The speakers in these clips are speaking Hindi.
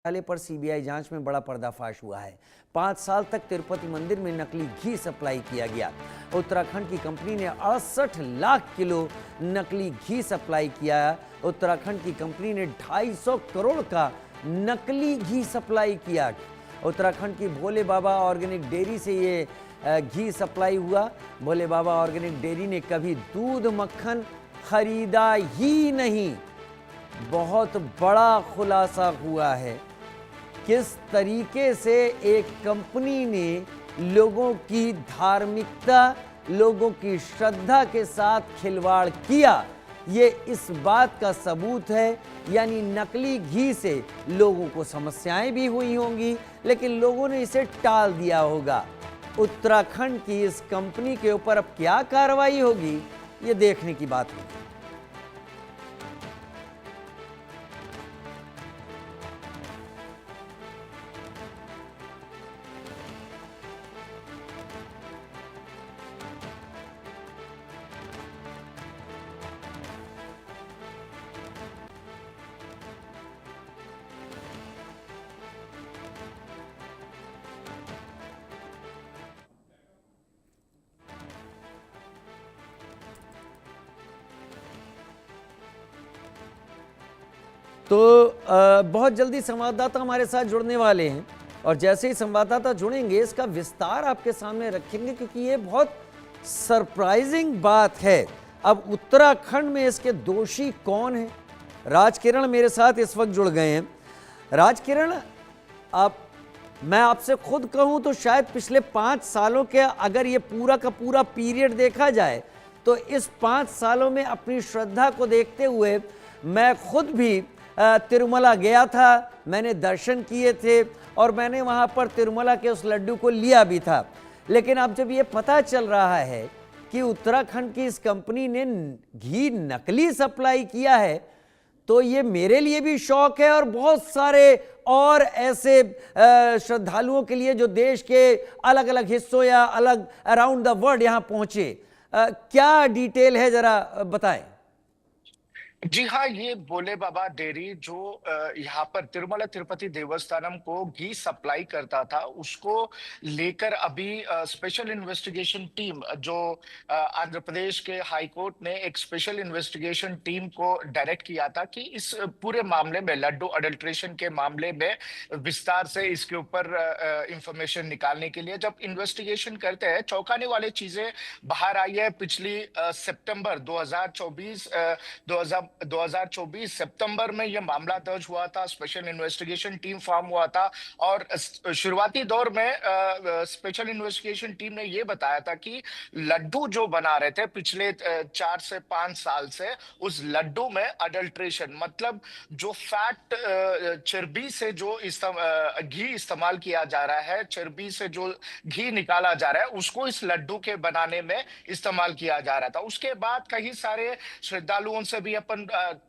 घोटाले पर सीबीआई जांच में बड़ा पर्दाफाश हुआ है। 5 साल तक तिरुपति मंदिर में नकली घी सप्लाई किया गया। उत्तराखंड की कंपनी ने 68 लाख किलो नकली घी सप्लाई किया। उत्तराखंड की कंपनी ने 250 करोड़ का नकली घी सप्लाई किया। उत्तराखंड की भोले बाबा ऑर्गेनिक डेयरी से ये घी सप्लाई हुआ। भोले बाबा ऑर्गेनिक डेयरी ने कभी दूध मक्खन खरीदा ही नहीं। बहुत बड़ा खुलासा हुआ है किस तरीके से एक कंपनी ने लोगों की धार्मिकता, लोगों की श्रद्धा के साथ खिलवाड़ किया। ये इस बात का सबूत है। यानी नकली घी से लोगों को समस्याएं भी हुई होंगी, लेकिन लोगों ने इसे टाल दिया होगा। उत्तराखंड की इस कंपनी के ऊपर अब क्या कार्रवाई होगी, ये देखने की बात होगी। तो बहुत जल्दी संवाददाता हमारे साथ जुड़ने वाले हैं और जैसे ही संवाददाता जुड़ेंगे इसका विस्तार आपके सामने रखेंगे, क्योंकि ये बहुत सरप्राइजिंग बात है। अब उत्तराखंड में इसके दोषी कौन है? राजकिरण मेरे साथ इस वक्त जुड़ गए हैं। राजकिरण, मैं आपसे खुद कहूं तो शायद पिछले 5 सालों के अगर ये पूरा का पूरा पीरियड देखा जाए तो इस 5 सालों में अपनी श्रद्धा को देखते हुए मैं खुद भी तिरुमला गया था, मैंने दर्शन किए थे और मैंने वहां पर तिरुमला के उस लड्डू को लिया भी था। लेकिन अब जब ये पता चल रहा है कि उत्तराखंड की इस कंपनी ने घी नकली सप्लाई किया है, तो ये मेरे लिए भी शौक है और बहुत सारे और ऐसे श्रद्धालुओं के लिए जो देश के अलग अलग हिस्सों या अलग अराउंड द वर्ल्ड यहां पहुंचे। क्या डिटेल है, जरा बताएं। जी हाँ, ये भोले बाबा डेयरी जो यहाँ पर तिरुमला तिरुपति देवस्थानम को घी सप्लाई करता था, उसको लेकर अभी स्पेशल इन्वेस्टिगेशन टीम जो आंध्र प्रदेश के हाई कोर्ट ने एक स्पेशल इन्वेस्टिगेशन टीम को डायरेक्ट किया था कि इस पूरे मामले में, लड्डू अडल्ट्रेशन के मामले में विस्तार से इसके ऊपर इंफॉर्मेशन निकालने के लिए जब इन्वेस्टिगेशन करते हैं, चौंकाने वाली चीजें बाहर आई है। पिछली सितंबर 2024 सितंबर में यह मामला दर्ज हुआ था, स्पेशल इन्वेस्टिगेशन टीम फॉर्म हुआ था और शुरुआती दौर में स्पेशल इन्वेस्टिगेशन टीम ने यह बताया था कि लड्डू जो बना रहे थे पिछले 4 से 5 साल से, उस लड्डू में अडल्ट्रेशन, मतलब जो फैट, चर्बी से जो घी इस्तेमाल किया जा रहा है, चर्बी से जो घी निकाला जा रहा है, उसको इस लड्डू के बनाने में इस्तेमाल किया जा रहा था। उसके बाद कई सारे श्रद्धालुओं से भी अपन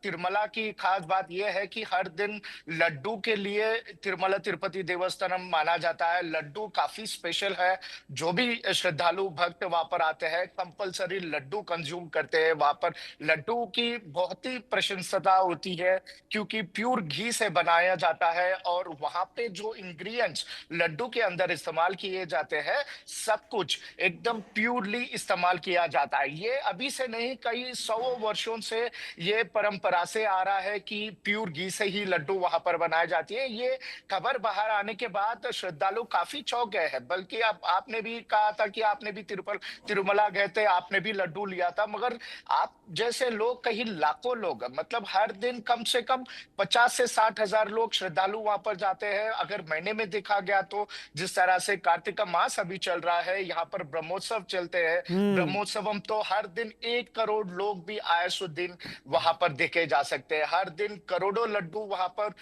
तिरुमला की खास बात यह है कि हर दिन लड्डू के लिए तिरुमला तिरुपति देवस्थानम माना जाता है। लड्डू काफी स्पेशल है। जो भी श्रद्धालु भक्त वहां पर आते हैं कंपलसरी लड्डू कंज्यूम करते हैं। वहां पर लड्डू की बहुत ही प्रशंसता होती है क्योंकि प्योर घी से बनाया जाता है और वहां पे जो इंग्रेडिएंट्स लड्डू के अंदर इस्तेमाल किए जाते हैं, सब कुछ एकदम प्योरली इस्तेमाल किया जाता है। ये अभी से नहीं, कई 100 वर्षों से ये परंपरा से आ रहा है कि प्योर घी से ही लड्डू वहां पर बनाई जाती है। ये खबर बाहर आने के बाद श्रद्धालु काफी चौंक गए हैं। बल्कि आपने भी कहा था कि आपने भी तिरुमला गए थे, आपने भी लड्डू लिया था, मगर आप जैसे लोग, कहीं लाखों लोग, मतलब हर दिन कम से कम 50 से 60 हजार लोग श्रद्धालु वहां पर जाते हैं। अगर महीने में देखा गया तो जिस तरह से कार्तिक मास अभी चल रहा है, यहाँ पर ब्रह्मोत्सव चलते हैं, ब्रह्मोत्सवम तो हर दिन 1 करोड़ लोग भी आए सो दिन वहां पर देखे जा सकते हैं। हर दिन करोड़ों लड्डू वहां पर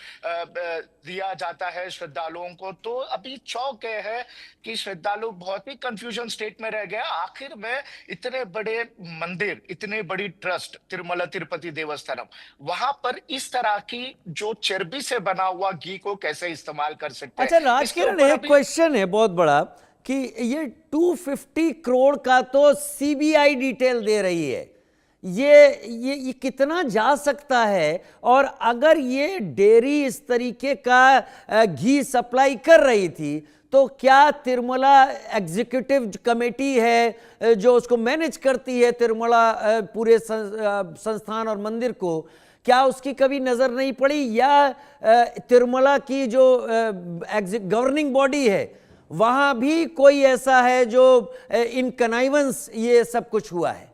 दिया जाता है श्रद्धालुओं को। तो अभी चौंक गए हैं कि श्रद्धालु बहुत ही कंफ्यूजन स्टेट में रह गए। आखिर में इतने बड़े मंदिर, इतने बड़ी ट्रस्ट तिरुमला तिरुपति देवस्थानम, वहां पर इस तरह की जो चर्बी से बना हुआ घी को कैसे इस्तेमाल कर सकते हैं। अच्छा राजकिरण, एक क्वेश्चन है बहुत बड़ा कि ये 250 करोड़ का तो सीबीआई डिटेल दे रही है, ये कितना जा सकता है? और अगर ये डेयरी इस तरीके का घी सप्लाई कर रही थी, तो क्या तिरुमला एग्जीक्यूटिव कमेटी है जो उसको मैनेज करती है, तिरुमला पूरे संस्थान और मंदिर को, क्या उसकी कभी नजर नहीं पड़ी? या तिरुमला की जो गवर्निंग बॉडी है वहां भी कोई ऐसा है जो इन कनाइवेंस ये सब कुछ हुआ है?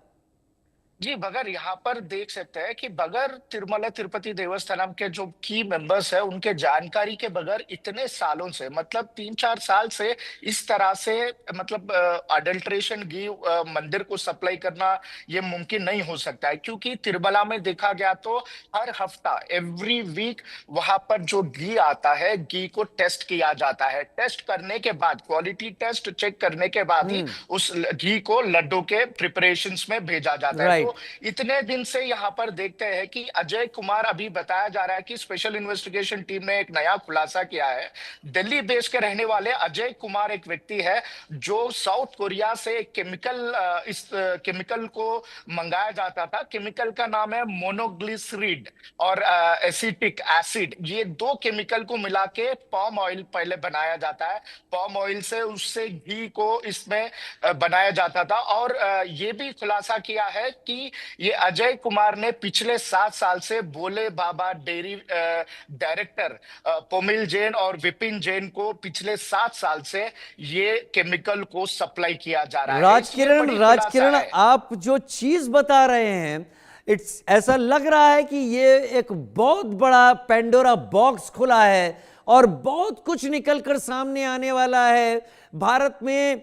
जी, बगैर यहाँ पर देख सकते हैं कि बगैर तिरुमला तिरुपति देवस्थानम के जो की मेंबर्स है, उनके जानकारी के बगैर इतने सालों से, मतलब 3-4 साल से इस तरह से, मतलब अडल्ट्रेशन घी मंदिर को सप्लाई करना ये मुमकिन नहीं हो सकता है। क्योंकि तिरुमला में देखा गया तो हर हफ्ता, एवरी वीक, वहां पर जो घी आता है, घी को टेस्ट किया जाता है। टेस्ट करने के बाद, क्वालिटी टेस्ट चेक करने के बाद ही उस घी को लड्डू के प्रिपरेशंस में भेजा जाता है। राइट। तो इतने दिन से यहाँ पर देखते हैं कि अजय कुमार, अभी बताया जा रहा है कि स्पेशल इन्वेस्टिगेशन टीम ने एक नया खुलासा किया है। दिल्ली बेस के रहने वाले अजय कुमार एक व्यक्ति है जो साउथ कोरिया से इस केमिकल को मंगाया जाता था। केमिकल का नाम है मोनोग्लिसरीड और एसिटिक एसिड। ये दो केमिकल को मिला के पाम ऑयल पहले बनाया जाता है। पाम ऑयल से उससे घी को इसमें बनाया जाता था। और ये भी खुलासा किया है कि ये अजय कुमार ने पिछले 7 साल से भोले बाबा डेयरी डायरेक्टर पोमिल जैन और विपिन जैन को पिछले 7 साल से ये केमिकल को सप्लाई किया जा रहा है। राजकिरण, आप जो चीज बता रहे हैं, ऐसा लग रहा है कि ये एक बहुत बड़ा पेंडोरा बॉक्स खुला है और बहुत कुछ निकलकर सामने आने वाला है। भारत में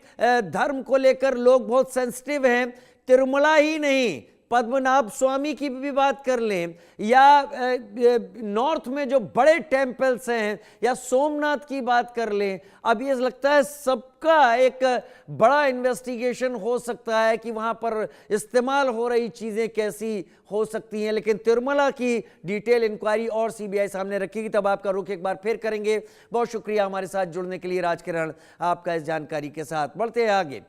धर्म को लेकर लोग बहुत सेंसिटिव हैं। तिरुमला ही नहीं, पद्मनाभ स्वामी की भी बात कर लें, या नॉर्थ में जो बड़े टेम्पल्स हैं, या सोमनाथ की बात कर लें। अब ये लगता है सबका एक बड़ा इन्वेस्टिगेशन हो सकता है कि वहां पर इस्तेमाल हो रही चीजें कैसी हो सकती हैं। लेकिन तिरुमला की डिटेल इंक्वायरी और सीबीआई सामने रखेगी, तब आपका रुख एक बार फिर करेंगे। बहुत शुक्रिया हमारे साथ जुड़ने के लिए राजकिरण, आपका इस जानकारी के साथ। बढ़ते हैं आगे।